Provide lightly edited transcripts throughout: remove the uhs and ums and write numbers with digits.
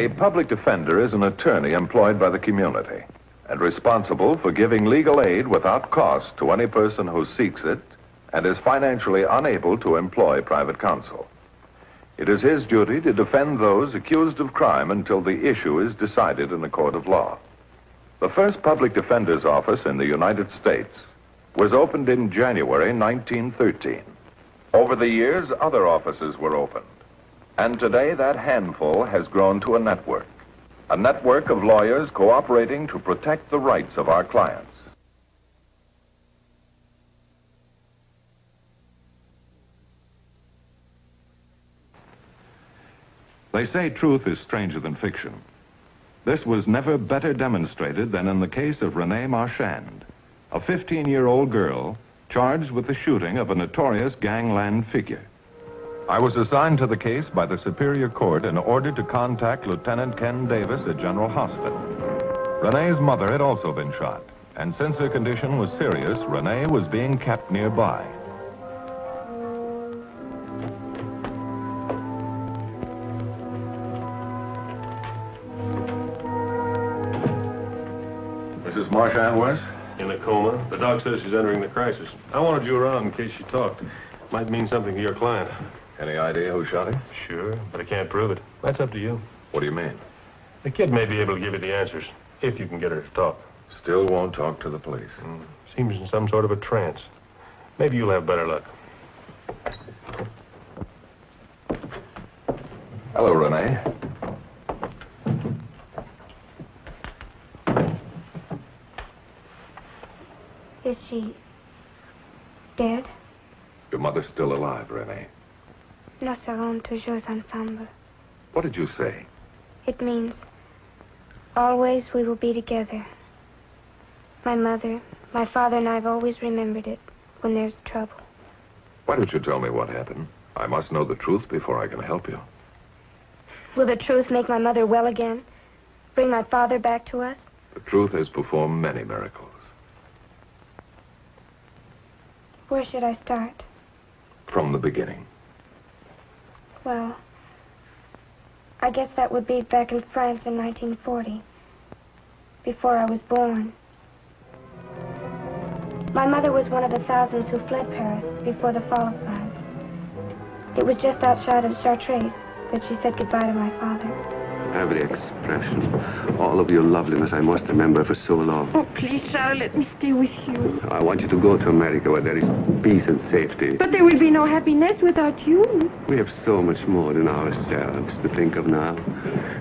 A public defender is an attorney employed by the community and responsible for giving legal aid without cost to any person who seeks it and is financially unable to employ private counsel. It is his duty to defend those accused of crime until the issue is decided in a court of law. The first public defender's office in the United States was opened in January 1913. Over the years, other offices were opened. And today, that handful has grown to a network of lawyers cooperating to protect the rights of our clients. They say truth is stranger than fiction. This was never better demonstrated than in the case of Renee Marchand, a 15-year-old girl charged with the shooting of a notorious gangland figure. I was assigned to the case by the Superior Court and ordered to contact Lieutenant Ken Davis at General Hospital. Renee's mother had also been shot, and since her condition was serious, Renee was being kept nearby. Mrs. Marchand was? In a coma. The doc says she's entering the crisis. I wanted you around in case she talked. Might mean something to your client. Any idea who shot him? Sure, but I can't prove it. That's up to you. What do you mean? The kid may be able to give you the answers, if you can get her to talk. Still won't talk to the police. Seems in some sort of a trance. Maybe you'll have better luck. Hello, Renee. Is she dead? Your mother's still alive, Renee. Nous serons toujours ensemble. What did you say? It means always we will be together. My mother, my father, and I've always remembered it when there's trouble. Why don't you tell me what happened? I must know the truth before I can help you. Will the truth make my mother well again? Bring my father back to us? The truth has performed many miracles. Where should I start? From the beginning. Well, I guess that would be back in France in 1940, before I was born. My mother was one of the thousands who fled Paris before the fall of Paris. It was just outside of Chartres that she said goodbye to my father. Every expression, all of your loveliness I must remember for so long. Oh, please, Charles, let me stay with you. I want you to go to America where there is peace and safety. But there will be no happiness without you. We have so much more than ourselves to think of now.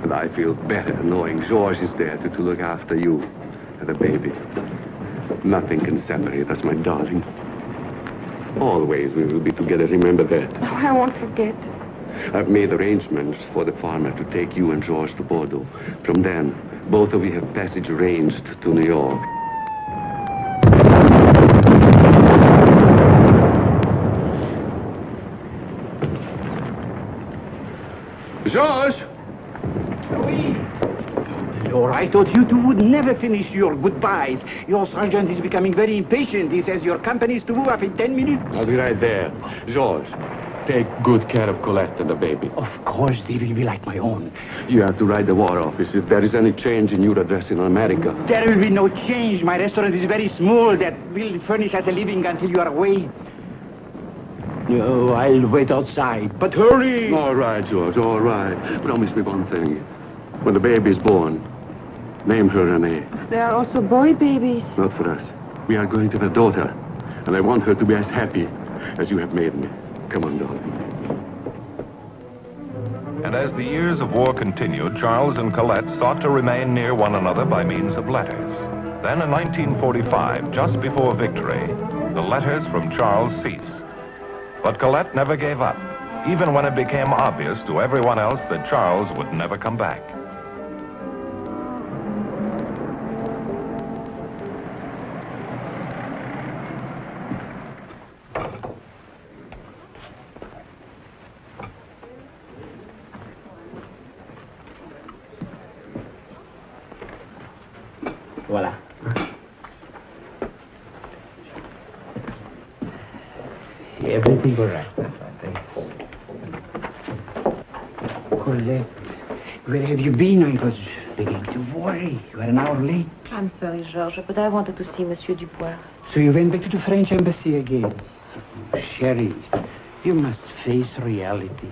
And I feel better knowing George is there to look after you and the baby. Nothing can separate us, my darling. Always we will be together, remember that. Oh, I won't forget. I've made arrangements for the farmer to take you and George to Bordeaux. From then, both of you have passage arranged to New York. George! Lord, I thought you two would never finish your goodbyes. Your sergeant is becoming very impatient. He says your company is to move up in 10 minutes. I'll be right there. George, take good care of Colette and the baby. Of course, they will be like my own. You have to write the War Office if there is any change in your address in America. There will be no change. My restaurant is very small. That will furnish us a living until you are away. No, I'll wait outside. But hurry! All right, George, all right. Promise me one thing. When the baby is born, name her Renee. There are also boy babies. Not for us. We are going to have a daughter, and I want her to be as happy as you have made me. Come on, darling. And as the years of war continued, Charles and Colette sought to remain near one another by means of letters. Then in 1945, just before victory, the letters from Charles ceased. But Colette never gave up, even when it became obvious to everyone else that Charles would never come back. Voilà. Everything all right. That's right. Colette, Where have you been? I was beginning to worry. You are an hour late. I'm sorry, Georges, but I wanted to see Monsieur Dubois. So you went back to the French embassy again. Sherry, you must face reality.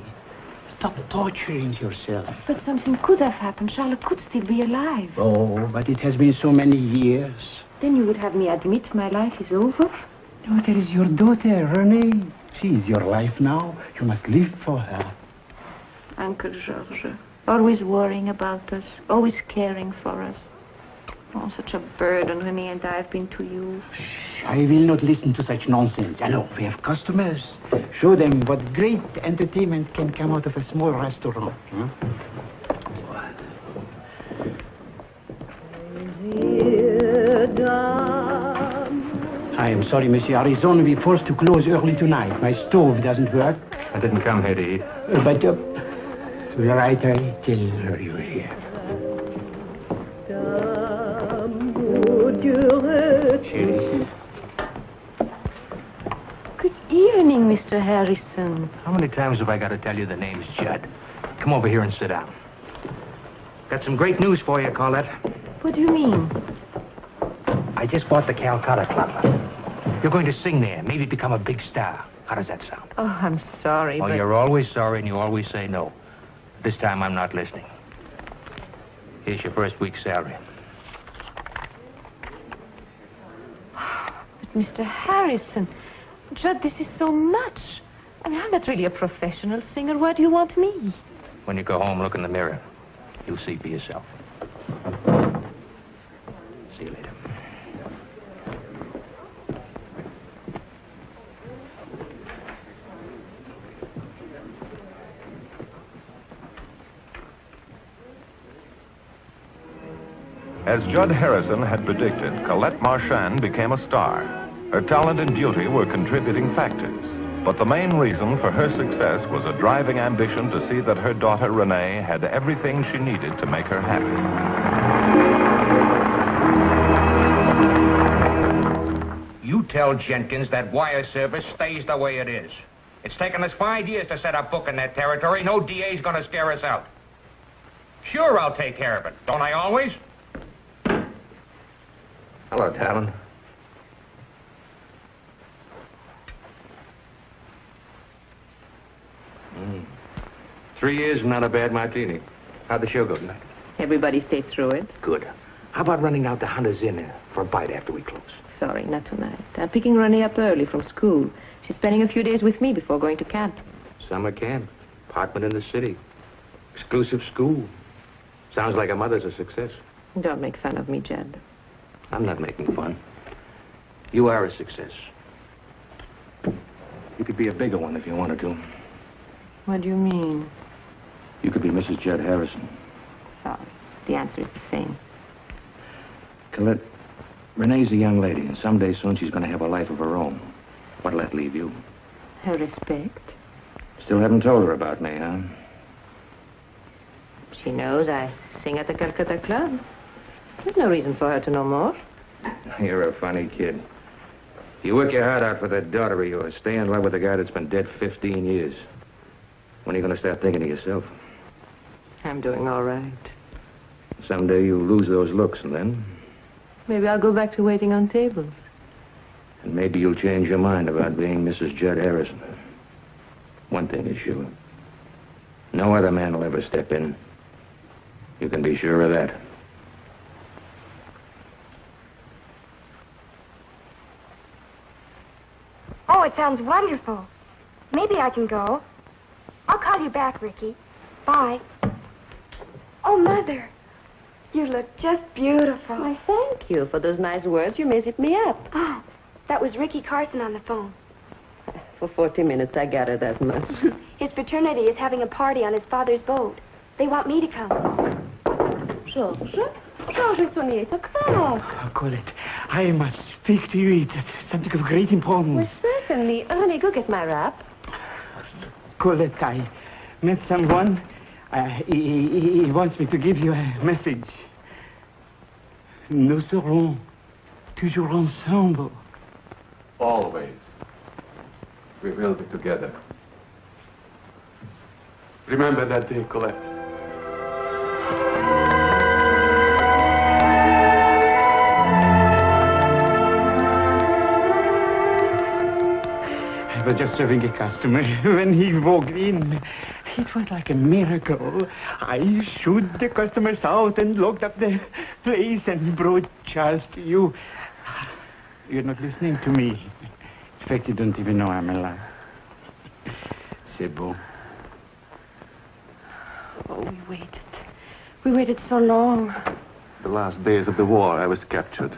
Stop torturing yourself. But something could have happened. Charlotte could still be alive. Oh, but it has been so many years. Then you would have me admit my life is over? No, there is your daughter, Renee. She is your life now. You must live for her. Uncle Georges, always worrying about us, always caring for us. Oh, such a burden Renee and I have been to you. Shh, I will not listen to such nonsense. Hello, we have customers. Show them what great entertainment can come out of a small restaurant. Huh? I am sorry, Monsieur Harrison. We're forced to close early tonight. My stove doesn't work. I didn't come here to eat. But, right, I tell her you were here. Sherry. Good evening, Mr. Harrison. How many times have I got to tell you the name's Judd? Come over here and sit down. Got some great news for you, Colette. What do you mean? I just bought the Calcutta Club. You're going to sing there, maybe become a big star. How does that sound? Oh, I'm sorry, Oh, but... you're always sorry and you always say no. This time I'm not listening. Here's your first week's salary. But Mr. Harrison, Judd, this is so much. I mean, I'm not really a professional singer. Why do you want me? When you go home, look in the mirror. You'll see for yourself. See you later. As Judd Harrison had predicted, Colette Marchand became a star. Her talent and beauty were contributing factors. But the main reason for her success was a driving ambition to see that her daughter Renee had everything she needed to make her happy. You tell Jenkins that wire service stays the way it is. It's taken us 5 years to set up book in that territory. No DA's gonna scare us out. Sure, I'll take care of it. Don't I always? Hello, Talon. 3 years and not a bad martini. How'd the show go tonight? Everybody stayed through it. Good. How about running out to Hunter's Inn for a bite after we close? Sorry, not tonight. I'm picking Renee up early from school. She's spending a few days with me before going to camp. Summer camp. Apartment in the city. Exclusive school. Sounds like a mother's a success. Don't make fun of me, Judd. I'm not making fun. You are a success. You could be a bigger one if you wanted to. What do you mean? You could be Mrs. Judd Harrison. Sorry. The answer is the same. Colette, Renee's a young lady, and someday soon she's going to have a life of her own. What'll that leave you? Her respect. Still haven't told her about me, huh? She knows I sing at the Calcutta Club. There's no reason for her to know more. You're a funny kid. You work your heart out for that daughter of yours. Stay in love with a guy that's been dead 15 years. When are you going to start thinking of yourself? I'm doing all right. Someday you'll lose those looks, and then... Maybe I'll go back to waiting on tables. And maybe you'll change your mind about being Mrs. Judd Harrison. One thing is sure. No other man will ever step in. You can be sure of that. Oh, it sounds wonderful. Maybe I can go. I'll call you back, Ricky. Bye. Oh, Mother, you look just beautiful. Why, thank you for those nice words. You may zip me up. Oh, that was Ricky Carson on the phone. For 40 minutes, I gathered as much. His fraternity is having a party on his father's boat. They want me to come. Georges? Georges, it's only 8 o'clock. Oh, Colette, I must speak to you. It's something of great importance. Well, certainly. Honey, go get my wrap. Colette, I met someone. He wants me to give you a message. Nous serons toujours ensemble. Always. We will be together. Remember that day, Colette. I was just serving a customer when he walked in. It was like a miracle. I shooed the customers out and locked up the place and brought Charles to you. You're not listening to me. In fact, you don't even know I'm alive. C'est bon. Oh, we waited. We waited so long. The last days of the war, I was captured.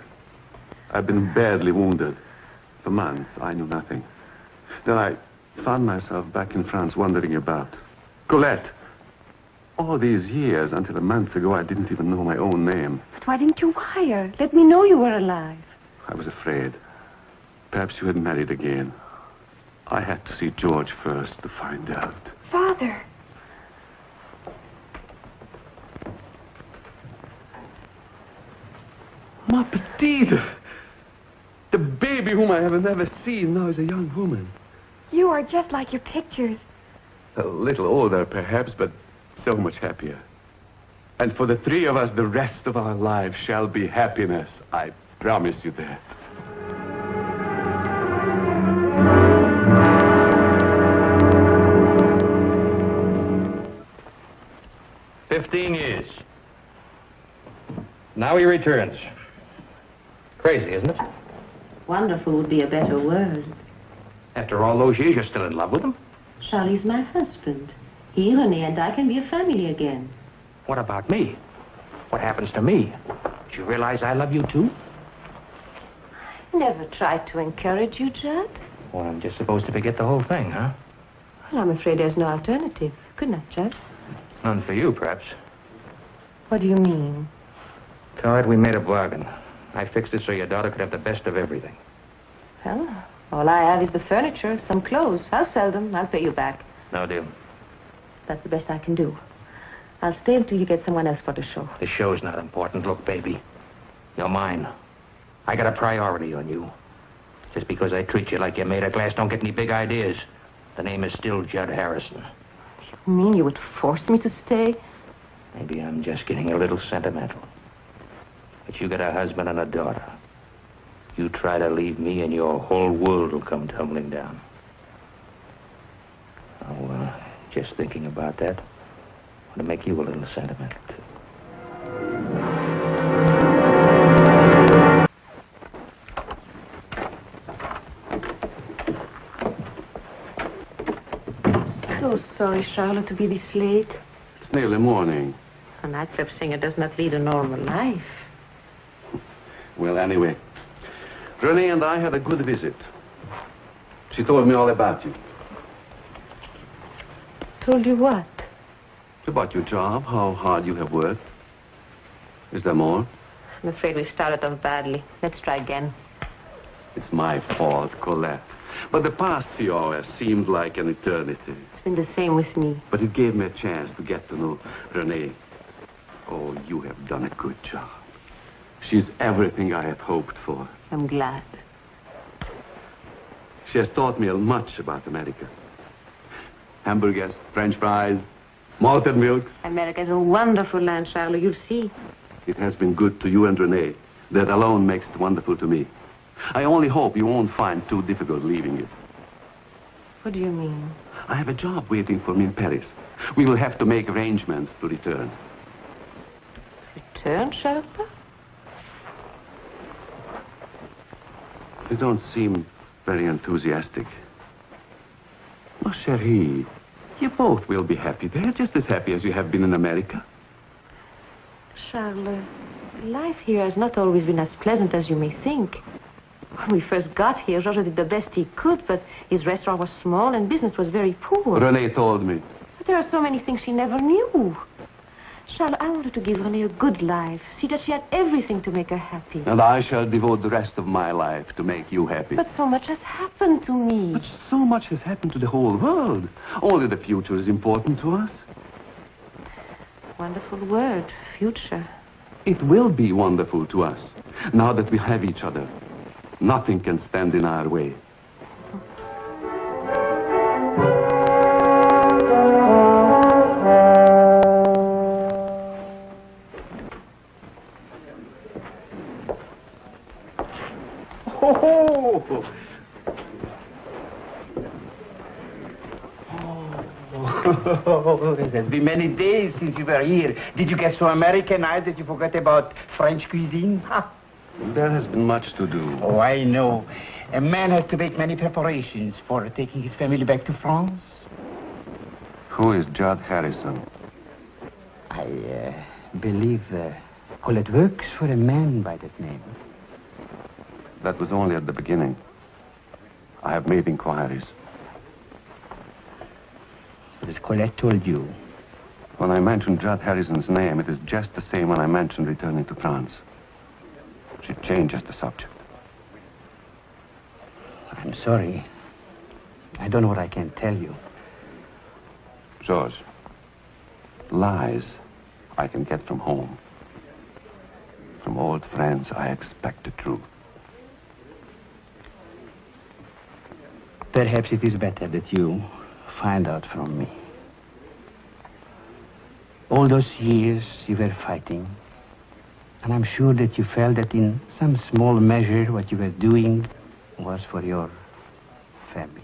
I've been badly wounded. For months, I knew nothing. Then I found myself back in France wandering about. Colette. All these years, until a month ago, I didn't even know my own name. But why didn't you wire? Let me know you were alive. I was afraid. Perhaps you had married again. I had to see George first to find out. Father. Ma petite! The baby whom I have never seen now is a young woman. You are just like your pictures. A little older, perhaps, but so much happier. And for the three of us, the rest of our lives shall be happiness. I promise you that. $15 years. Now he returns. Crazy, isn't it? Wonderful would be a better word. After all those years, you're still in love with him? Charlie's my husband. He, Renee, and I can be a family again. What about me? What happens to me? Do you realize I love you too? Never tried to encourage you, Judd. Well, I'm just supposed to forget the whole thing, huh? Well, I'm afraid there's no alternative. Good night, Judd. None for you, perhaps. What do you mean? Todd, we made a bargain. I fixed it so your daughter could have the best of everything. Well, all I have is the furniture, some clothes. I'll sell them. I'll pay you back. No deal. That's the best I can do. I'll stay until you get someone else for the show. The show's not important. Look, baby. You're mine. I got a priority on you. Just because I treat you like you're made of glass, don't get any big ideas. The name is still Judd Harrison. You mean you would force me to stay? Maybe I'm just getting a little sentimental. But you got a husband and a daughter. You try to leave me and your whole world will come tumbling down. Oh, just thinking about that, I want to make you a little sentimental, too. So sorry, Charlotte, to be this late. It's nearly morning. A nightclub singer does not lead a normal life. Well, anyway, Renee and I had a good visit. She told me all about you. Told you what? About your job, how hard you have worked. Is there more? I'm afraid we've started off badly. Let's try again. It's my fault, Colette. But the past few hours seemed like an eternity. It's been the same with me. But it gave me a chance to get to know Renee. Oh, you have done a good job. She's everything I had hoped for. I'm glad. She has taught me much about America. Hamburgers, French fries, malted milks. America's a wonderful land, Charlotte. You'll see. It has been good to you and Renee. That alone makes it wonderful to me. I only hope you won't find too difficult leaving it. What do you mean? I have a job waiting for me in Paris. We will have to make arrangements to return. Return, Charlotte? You don't seem very enthusiastic. Oh, chérie, you both will be happy there, just as happy as you have been in America. Charlotte, life here has not always been as pleasant as you may think. When we first got here, Georges did the best he could, but his restaurant was small and business was very poor. Renee told me. But there are so many things she never knew. Charlotte, I wanted to give Renee a good life, see that she had everything to make her happy. And I shall devote the rest of my life to make you happy. But so much has happened to me. But so much has happened to the whole world. Only the future is important to us. Wonderful word, future. It will be wonderful to us, now that we have each other. Nothing can stand in our way. Oh, it has been many days since you were here. Did you get so Americanized that you forgot about French cuisine? Ha! There has been much to do. Oh, I know. A man has to make many preparations for taking his family back to France. Who is Judd Harrison? I believe Colette works for a man by that name. That was only at the beginning. I have made inquiries. What has Colette told you? When I mentioned Judd Harrison's name, it is just the same when I mentioned returning to France. She changes the subject. I'm sorry. I don't know what I can tell you. George, lies I can get from home. From old friends, I expect the truth. Perhaps it is better that you find out from me. All those years you were fighting, and I'm sure that you felt that in some small measure what you were doing was for your family.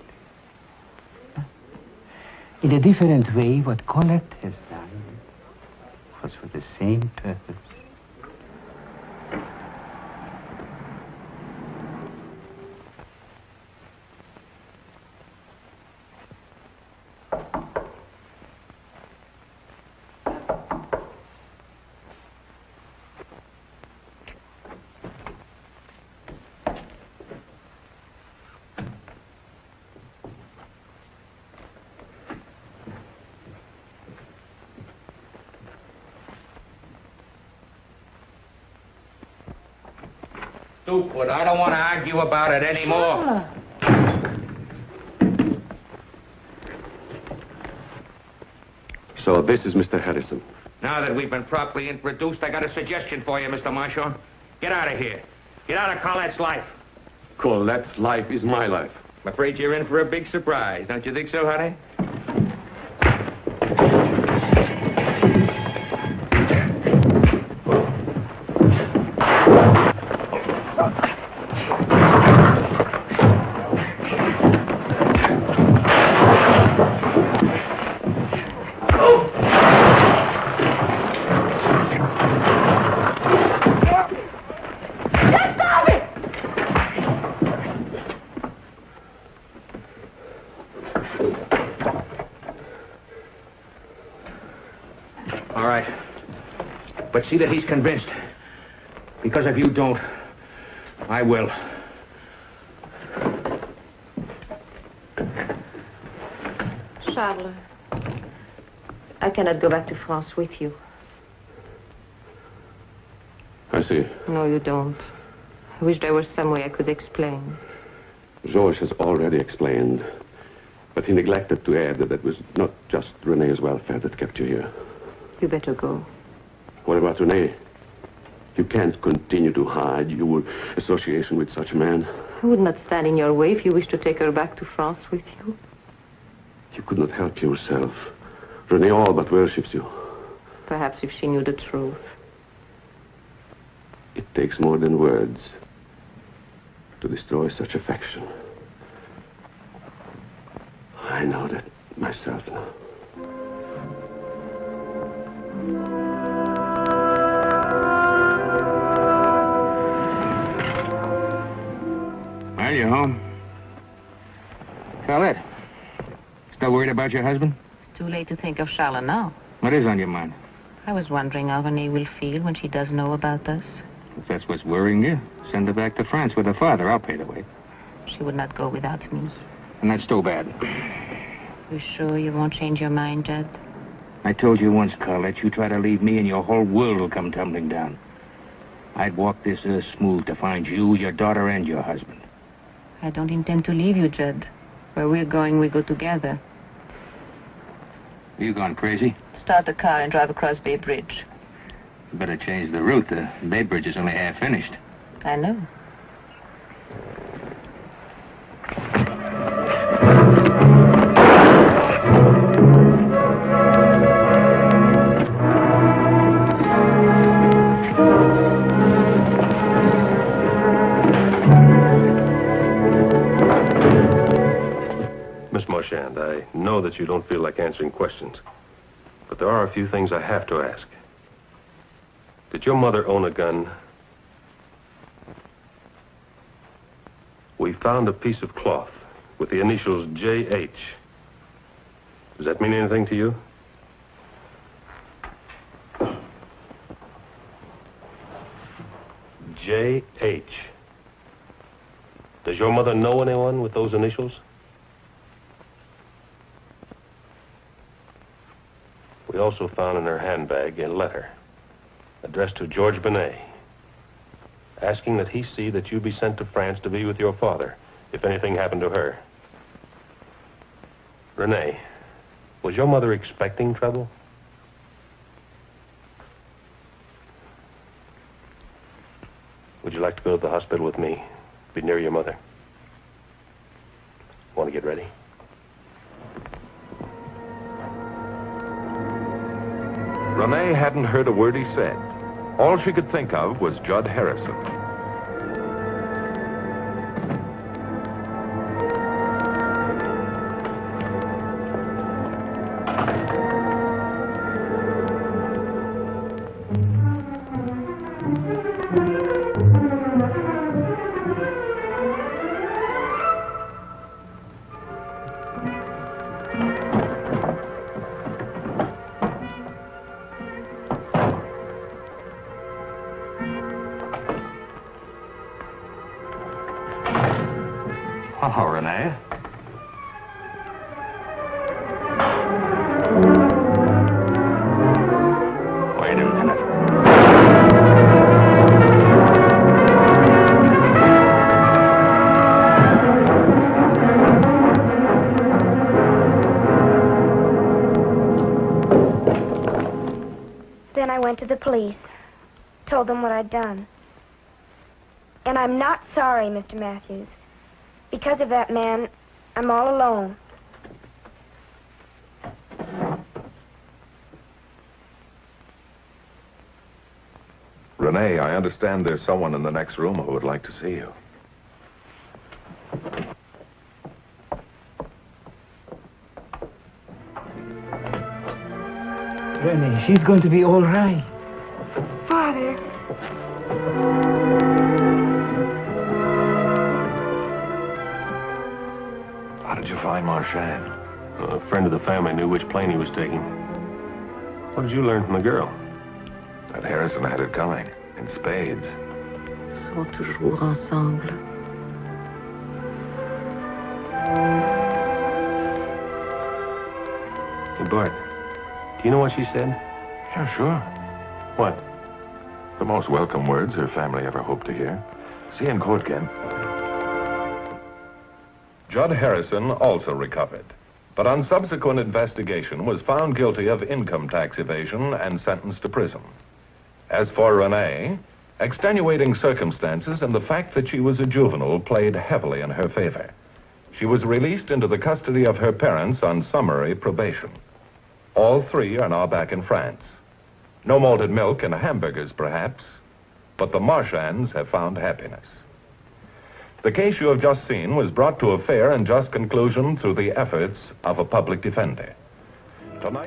In a different way, what Colette has done was for the same purpose. Stupid. I don't want to argue about it anymore. So this is Mr. Harrison. Now that we've been properly introduced, I got a suggestion for you, Mr. Marshall. Get out of here. Get out of Colette's life. Colette's life is my life. I'm afraid you're in for a big surprise. Don't you think so, honey? But see that he's convinced. Because if you don't, I will. Charles, I cannot go back to France with you. I see. No, you don't. I wish there was some way I could explain. Georges has already explained. But he neglected to add that it was not just Renee's welfare that kept you here. You better go. What about Renee? You can't continue to hide your association with such a man. I would not stand in your way if you wish to take her back to France with you. You could not help yourself. Renee all but worships you. Perhaps if she knew the truth. It takes more than words to destroy such affection. I know that myself now. Well, you're home. Colette, still worried about your husband? It's too late to think of Charlotte now. What is on your mind? I was wondering how Renee will feel when she does know about us. If that's what's worrying you, send her back to France with her father. I'll pay the way. She would not go without me. And that's too bad. You sure you won't change your mind, Judd? I told you once, Colette, you try to leave me and your whole world will come tumbling down. I'd walk this earth smooth to find you, your daughter, and your husband. I don't intend to leave you, Judd. Where we're going, we go together. You gone crazy? Start the car and drive across Bay Bridge. You better change the route. The Bay Bridge is only half finished. I know. Miss Marchand, I know that you don't feel like answering questions. But there are a few things I have to ask. Did your mother own a gun? We found a piece of cloth with the initials J.H. Does that mean anything to you? J.H. Does your mother know anyone with those initials? We also found in her handbag a letter addressed to George Benet, asking that he see that you be sent to France to be with your father if anything happened to her. Renee, was your mother expecting trouble? Would you like to go to the hospital with me? Be near your mother. Want to get ready? Renee hadn't heard a word he said. All she could think of was Judd Harrison. Oh, Renee. Wait a minute. Then I went to the police, told them what I'd done. And I'm not sorry, Mr. Matthews. Because of that man, I'm all alone. Renee, I understand there's someone in the next room who would like to see you. Renee, she's going to be all right. Father. How did you find Marchand? A friend of the family knew which plane he was taking. What did you learn from the girl? That Harrison had it coming, in spades. Sont toujours ensemble. Hey, Bart, do you know what she said? Yeah, sure. What? The most welcome words her family ever hoped to hear. See you in court, Ken. Judd Harrison also recovered, but on subsequent investigation was found guilty of income tax evasion and sentenced to prison. As for Renee, extenuating circumstances and the fact that she was a juvenile played heavily in her favor. She was released into the custody of her parents on summary probation. All three are now back in France. No malted milk and hamburgers, perhaps, but the Marchands have found happiness. The case you have just seen was brought to a fair and just conclusion through the efforts of a public defender. Tonight.